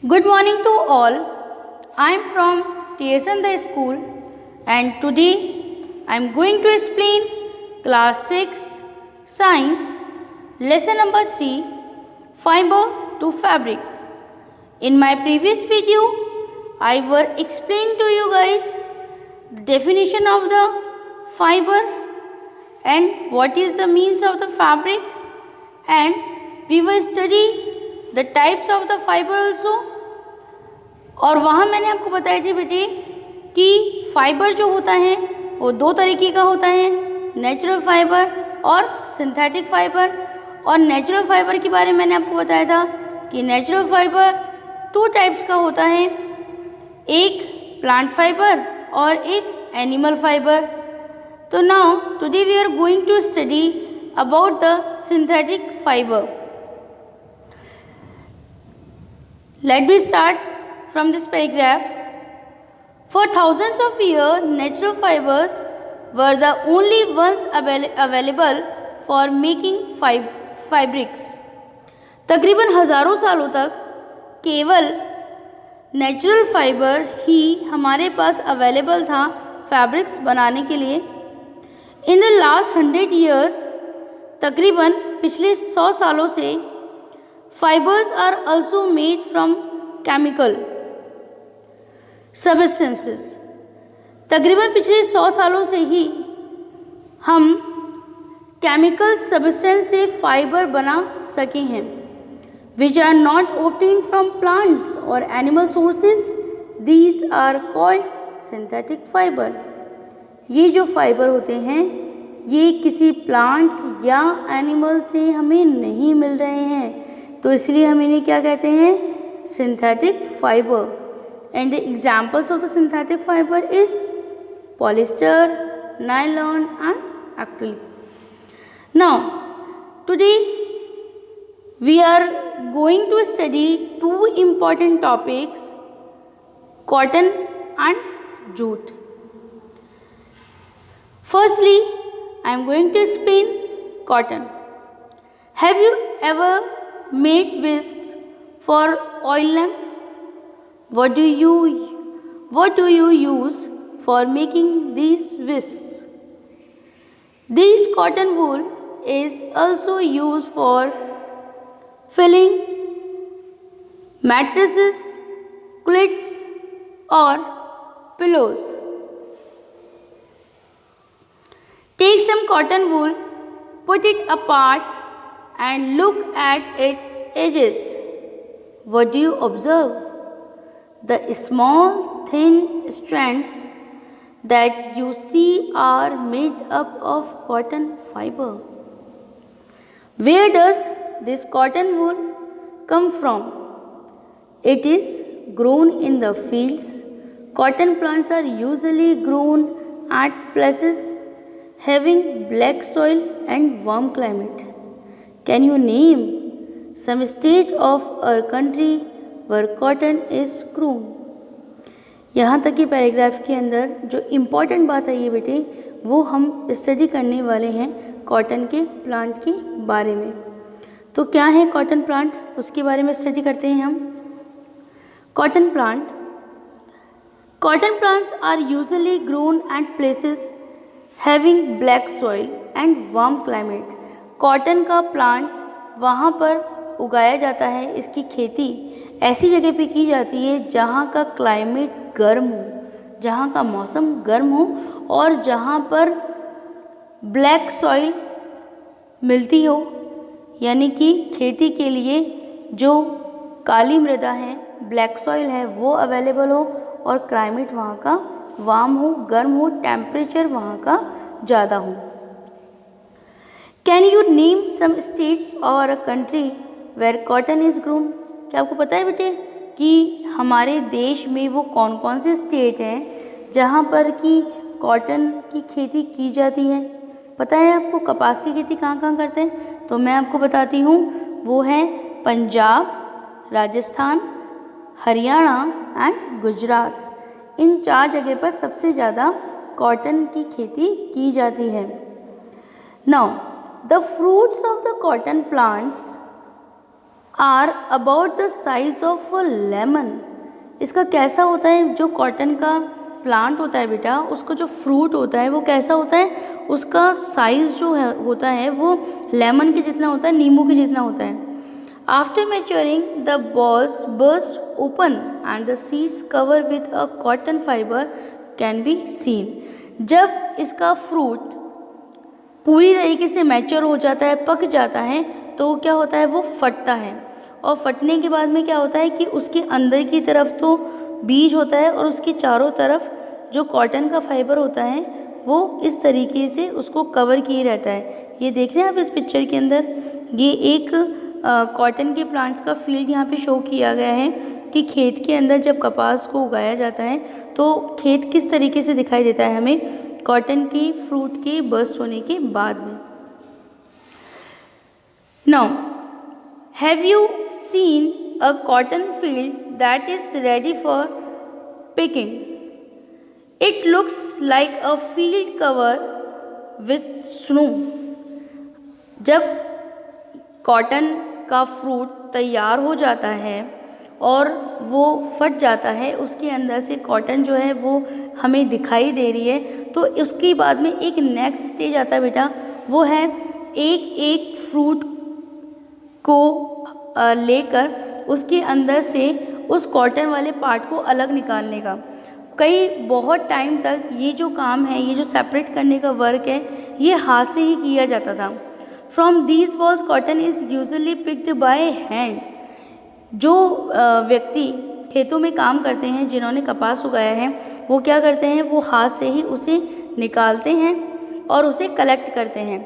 Good morning to all. I am from TSN the school and today I am going to explain class 6 science lesson number 3 fiber to fabric. In my previous video I were explained to you guys the definition of the fiber and what is the means of the fabric, and we will study the types of the fiber also. और वहाँ मैंने आपको बताया थी बेटे कि fibre जो होता है वो दो तरीके का होता है, नेचुरल फाइबर और सिंथेटिक फाइबर। और नेचुरल फाइबर के बारे में मैंने आपको बताया था कि नेचुरल फाइबर टू टाइप्स का होता है, एक प्लांट फाइबर और एक एनिमल फाइबर। तो now today we are going to study about the synthetic fibre. Let be start from this paragraph. For thousands of years, natural fibers were the only ones available for making fabrics. तकरीबन हज़ारों सालों तक केवल natural fibre ही हमारे पास available था fabrics बनाने के लिए। इन द लास्ट 100 years, तकरीबन पिछले 100 सालों से fibres are also made from chemical substances. तकरीबन पिछले 100 सालों से ही हम केमिकल सबस्टेंस से फाइबर बना सके हैं, which are not obtained from plants और animal sources. These are called synthetic fibre. ये जो फाइबर होते हैं ये किसी प्लांट या एनिमल से हमें नहीं मिल रहे हैं, तो इसलिए हम इन्हें क्या कहते हैं, synthetic fibre. And the examples of the synthetic fiber is polyester, nylon and acrylic. Now, today we are going to study two important topics, cotton and jute. Firstly, I am going to explain cotton. Have you ever made whisks for oil lamps? What do you use for making these whisks? This cotton wool is also used for filling mattresses, quilts or pillows. Take some cotton wool, put it apart and look at its edges. What do you observe? The small thin strands that you see are made up of cotton fiber. Where does this cotton wool come from? It is grown in the fields. Cotton plants are usually grown at places having black soil and warm climate. Can you name some state of our country where cotton is grown? यहाँ तक कि paragraph के अंदर जो important बात है ये बेटे, वो हम स्टडी करने वाले हैं कॉटन के प्लांट के बारे में। तो क्या है कॉटन प्लांट, उसके बारे में स्टडी करते हैं हम। Cotton plants are usually grown at places having black soil and warm climate. Cotton का प्लांट वहाँ पर उगाया जाता है, इसकी खेती ऐसी जगह पे की जाती है जहाँ का क्लाइमेट गर्म हो, जहाँ का मौसम गर्म हो और जहाँ पर ब्लैक सॉइल मिलती हो, यानी कि खेती के लिए जो काली मृदा है, ब्लैक सॉइल है, वो अवेलेबल हो और क्लाइमेट वहाँ का वार्म हो, गर्म हो, टेम्परेचर वहाँ का ज़्यादा हो। Can you name some states or a country where cotton is grown? क्या आपको पता है बेटे कि हमारे देश में वो कौन कौन से स्टेट हैं जहाँ पर कि कॉटन की खेती की जाती है? पता है आपको कपास की खेती कहाँ कहाँ करते हैं? तो मैं आपको बताती हूँ, वो है पंजाब, राजस्थान, हरियाणा एंड गुजरात। इन 4 जगह पर सबसे ज़्यादा कॉटन की खेती की जाती है। Now the fruits of the cotton plants are about the size of a lemon. इसका कैसा होता है, जो कॉटन का प्लांट होता है बेटा, उसका जो फ्रूट होता है वो कैसा होता है, उसका साइज़ जो है होता है वो लेमन के जितना होता है, नींबू के जितना होता है। After maturing the balls burst open and the seeds cover with a cotton fibre can be seen. जब इसका फ्रूट पूरी तरीके से मैच्योर हो जाता है, पक जाता है, तो क्या होता है, वो फटता है। और फटने के बाद में क्या होता है कि उसके अंदर की तरफ तो बीज होता है और उसके चारों तरफ जो कॉटन का फाइबर होता है वो इस तरीके से उसको कवर किए रहता है। ये देख रहे हैं आप इस पिक्चर के अंदर, ये एक कॉटन के प्लांट्स का फील्ड यहाँ पे शो किया गया है कि खेत के अंदर जब कपास को उगाया जाता है तो खेत किस तरीके से दिखाई देता है हमें कॉटन की फ्रूट के बर्स्ट होने के बाद में। Now have you seen a cotton field that is ready for picking? It looks like a field cover with snow. जब कॉटन का फ्रूट तैयार हो जाता है और वो फट जाता है, उसके अंदर से कॉटन जो है वो हमें दिखाई दे रही है, तो उसके बाद में एक नेक्स्ट स्टेज आता है बेटा, वो है एक एक फ्रूट को लेकर उसके अंदर से उस कॉटन वाले पार्ट को अलग निकालने का। बहुत टाइम तक ये जो काम है, ये जो सेपरेट करने का वर्क है, ये हाथ से ही किया जाता था। From these balls cotton is usually picked by hand. जो व्यक्ति खेतों में काम करते हैं, जिन्होंने कपास उगाया है, वो क्या करते हैं, वो हाथ से ही उसे निकालते हैं और उसे कलेक्ट करते हैं।